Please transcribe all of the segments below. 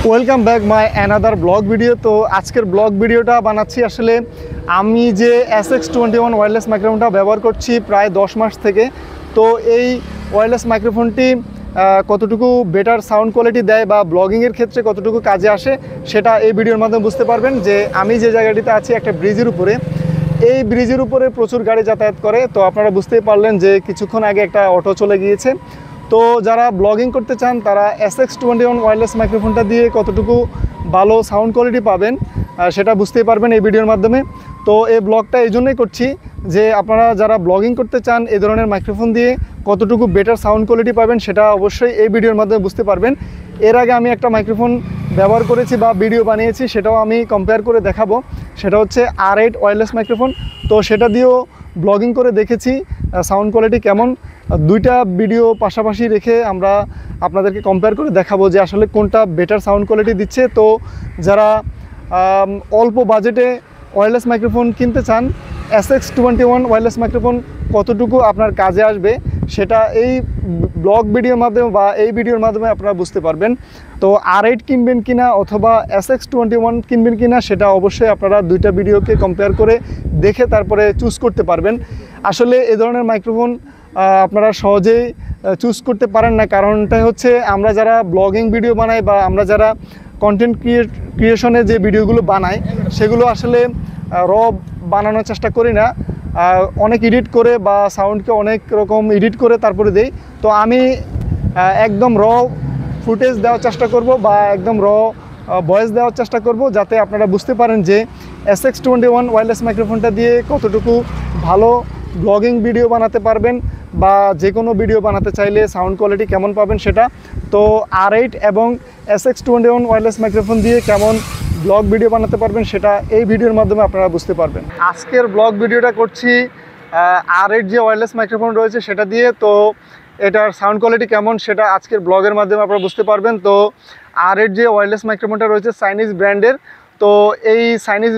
Welcome back my another blog video. তো আজকের blog ভিডিওটা বানাচ্ছি আসলে আমি যে SX21 ওয়্যারলেস মাইক্রোফোনটা ব্যবহার করছি প্রায় 10 মাস থেকে। তো এই ওয়্যারলেস মাইক্রোফোনটি কতটুকু বেটার সাউন্ড কোয়ালিটি দেয় বা ব্লগিংয়ের ক্ষেত্রে কতটুকু কাজে আসে সেটা এই ভিডিওর মাধ্যমে বুঝতে পারবেন। যে আমি যে জায়গাটিতে আছি একটা ব্রিজের উপরে, এই ব্রিজের উপরে প্রচুর গাড়ি যাতায়াত করে। তো আপনারা বুঝতেই পারলেন যে কিছুক্ষণ আগে একটা অটো চলে গিয়েছে। তো যারা ব্লগিং করতে চান তারা SX21 ওয়্যারলেস মাইক্রোফোনটা দিয়ে কতটুকু ভালো সাউন্ড কোয়ালিটি পাবেন সেটা বুঝতেই পারবেন এই ভিডিওর মাধ্যমে। তো এই ব্লগটা এই জন্যই করছি যে আপনারা যারা ব্লগিং করতে চান এই ধরনের মাইক্রোফোন দিয়ে কতটুকু বেটার সাউন্ড কোয়ালিটি পাবেন সেটা অবশ্যই এই ভিডিওর মাধ্যমে বুঝতে পারবেন। এর আগে আমি একটা মাইক্রোফোন ব্যবহার করেছি বা ভিডিও বানিয়েছি, সেটাও আমি কম্পেয়ার করে দেখাবো। সেটা হচ্ছে R8 ওয়্যারলেস মাইক্রোফোন। তো সেটা দিয়েও ব্লগিং করে দেখেছি সাউন্ড কোয়ালিটি কেমন। দুইটা ভিডিও পাশাপাশি রেখে আমরা আপনাদেরকে কম্পেয়ার করে দেখাবো যে আসলে কোনটা বেটার সাউন্ড কোয়ালিটি দিচ্ছে। তো যারা অল্প বাজেটে ওয়্যারলেস মাইক্রোফোন কিনতে চান, SX21 ওয়্যারলেস মাইক্রোফোন কতটুকু আপনার কাজে আসবে সেটা এই ব্লগ ভিডিওর মাধ্যমে বা এই ভিডিওর মাধ্যমে আপনারা বুঝতে পারবেন। তো R8 কিনবেন কিনা অথবা SX21 কিনবেন কিনা সেটা অবশ্যই আপনারা দুইটা ভিডিওকে কম্পেয়ার করে দেখে তারপরে চুজ করতে পারবেন। আসলে এই ধরনের মাইক্রোফোন আপনারা সহজেই চুজ করতে পারেন না, কারণটাই হচ্ছে আমরা যারা ব্লগিং ভিডিও বানাই বা আমরা যারা কন্টেন্ট ক্রিয়েশনে যে ভিডিওগুলো বানাই সেগুলো আসলে র বানানোর চেষ্টা করি না, অনেক এডিট করে বা সাউন্ডকে অনেক রকম এডিট করে তারপরে দেই। তো আমি একদম র ফুটেজ দেওয়ার চেষ্টা করব বা একদম র ভয়েস দেওয়ার চেষ্টা করব, যাতে আপনারা বুঝতে পারেন যে SX21 ওয়্যারলেস মাইক্রোফোনটা দিয়ে কতটুকু ভালো ব্লগিং ভিডিও বানাতে পারবেন বা যে কোনো ভিডিও বানাতে চাইলে সাউন্ড কোয়ালিটি কেমন পাবেন সেটা। তো R8 এবং SX21 ওয়্যারলেস মাইক্রোফোন দিয়ে কেমন ব্লগ ভিডিও বানাতে পারবেন সেটা এই ভিডিওর মাধ্যমে আপনারা বুঝতে পারবেন। আজকের ব্লগ ভিডিওটা করছি R8 যে ওয়্যারলেস মাইক্রোফোন রয়েছে সেটা দিয়ে। তো এটার সাউন্ড কোয়ালিটি কেমন সেটা আজকের ব্লগের মাধ্যমে আপনারা বুঝতে পারবেন। তো R8 যে ওয়্যারলেস মাইক্রোফোনটা রয়েছে চাইনিজ ব্র্যান্ডের। তো এই চাইনিজ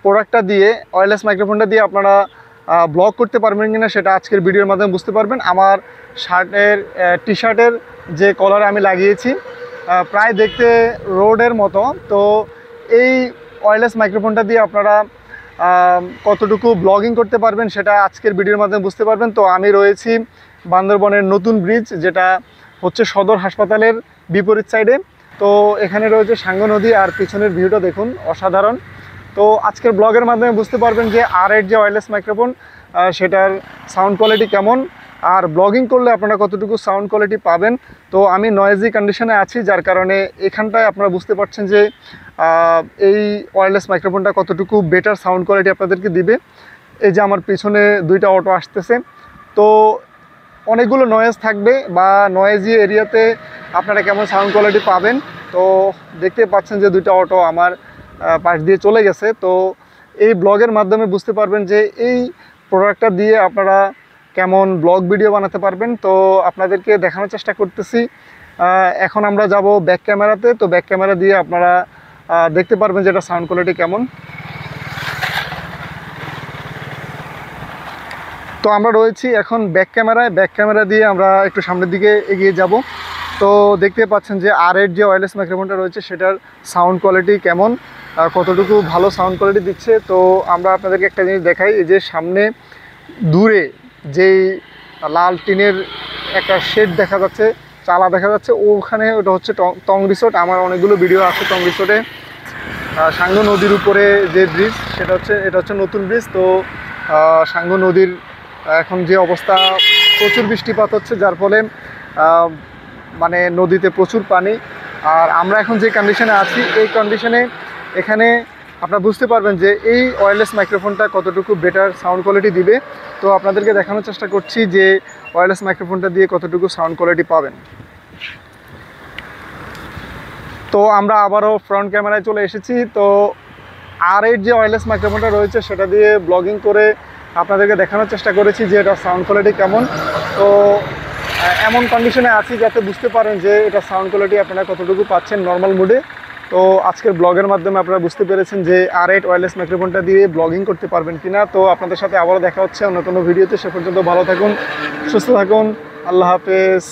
প্রোডাক্টটা দিয়ে ওয়্যারলেস মাইক্রোফোনটা দিয়ে আপনারা ব্লগ করতে পারবেন কিনা সেটা আজকের ভিডিওর মাধ্যমে বুঝতে পারবেন। আমার টি শার্টের যে কলারে আমি লাগিয়েছি প্রায় দেখতে রোডের মতো। তো এই ওয়্যারলেস মাইক্রোফোনটা দিয়ে আপনারা কতটুকু ব্লগিং করতে পারবেন সেটা আজকের ভিডিওর মাধ্যমে বুঝতে পারবেন। তো আমি রয়েছি বান্দরবনের নতুন ব্রিজ, যেটা হচ্ছে সদর হাসপাতালের বিপরীত সাইডে। তো এখানে রয়েছে সাঙ্গু নদী আর পিছনের ভিউটা দেখুন, অসাধারণ। তো আজকের ব্লগের মাধ্যমে বুঝতে পারবেন যে R8 যে ওয়্যারলেস মাইক্রোফোন সেটার সাউন্ড কোয়ালিটি কেমন আর ব্লগিং করলে আপনারা কতটুকু সাউন্ড কোয়ালিটি পাবেন। তো আমি নয়েজি কন্ডিশনে আছি, যার কারণে এখানটায় আপনারা বুঝতে পারছেন যে এই ওয়্যারলেস মাইক্রোফোনটা কতটুকু বেটার সাউন্ড কোয়ালিটি আপনাদেরকে দিবে। এই যে আমার পিছনে দুইটা অটো আসতেছে, তো অনেকগুলো নয়েজ থাকবে বা নয়েজি এরিয়াতে আপনারা কেমন সাউন্ড কোয়ালিটি পাবেন। তো দেখতে পাচ্ছেন যে দুইটা অটো আমার পাশ দিয়ে চলে গেছে। তো এই ব্লগের মাধ্যমে বুঝতে পারবেন যে এই প্রোডাক্টটা দিয়ে আপনারা কেমন ব্লগ ভিডিও বানাতে পারবেন। তো আপনাদেরকে দেখানোর চেষ্টা করতেছি। এখন আমরা যাব ব্যাক ক্যামেরাতে। তো ব্যাক ক্যামেরা দিয়ে আপনারা দেখতে পারবেন যে এটা সাউন্ড কোয়ালিটি কেমন। তো আমরা রয়েছি এখন ব্যাক ক্যামেরায়। ব্যাক ক্যামেরা দিয়ে আমরা একটু সামনের দিকে এগিয়ে যাব। তো দেখতে পাচ্ছেন যে R8 যে ওয়্যারলেস মাইক্রোফোনটা রয়েছে সেটার সাউন্ড কোয়ালিটি কেমন, কতটুকু ভালো সাউন্ড কোয়ালিটি দিচ্ছে। তো আমরা আপনাদেরকে একটা জিনিস দেখাই, এই যে সামনে দূরে যেই লাল টিনের একটা শেড দেখা যাচ্ছে, চালা দেখা যাচ্ছে, ওখানে ওটা হচ্ছে টং রিসোর্ট। আমার অনেকগুলো ভিডিও আছে টং রিসোর্টে সাঙ্গু নদীর উপরে যে ব্রিজ এটা হচ্ছে নতুন ব্রিজ। তো সাঙ্গু নদীর এখন যে অবস্থা, প্রচুর বৃষ্টিপাত হচ্ছে, যার ফলে মানে নদীতে প্রচুর পানি। আর আমরা এখন যে কন্ডিশনে আছি এই কন্ডিশনে এখানে আপনারা বুঝতে পারবেন যে এই ওয়্যারলেস মাইক্রোফোনটা কতটুকু বেটার সাউন্ড কোয়ালিটি দিবে। তো আপনাদেরকে দেখানোর চেষ্টা করছি যে ওয়্যারলেস মাইক্রোফোনটা দিয়ে কতটুকু সাউন্ড কোয়ালিটি পাবেন। তো আমরা আবারও ফ্রন্ট ক্যামেরায় চলে এসেছি। তো R8 যে ওয়্যারলেস মাইক্রোফোনটা রয়েছে সেটা দিয়ে ব্লগিং করে আপনাদেরকে দেখানোর চেষ্টা করেছি যে এটা সাউন্ড কোয়ালিটি কেমন। তো এমন কন্ডিশনে আছি যাতে বুঝতে পারেন যে এটা সাউন্ড কোয়ালিটি আপনারা কতটুকু পাচ্ছেন নর্মাল মুডে। তো আজকের ব্লগের মাধ্যমে আপনারা বুঝতে পেরেছেন যে R8 ওয়্যারলেস মাইক্রোফোনটা দিয়ে ব্লগিং করতে পারবেন কিনা। তো আপনাদের সাথে আবারও দেখা হচ্ছে অন্য কোনো ভিডিওতে। সে পর্যন্ত ভালো থাকুন, সুস্থ থাকুন, আল্লাহ হাফেজ।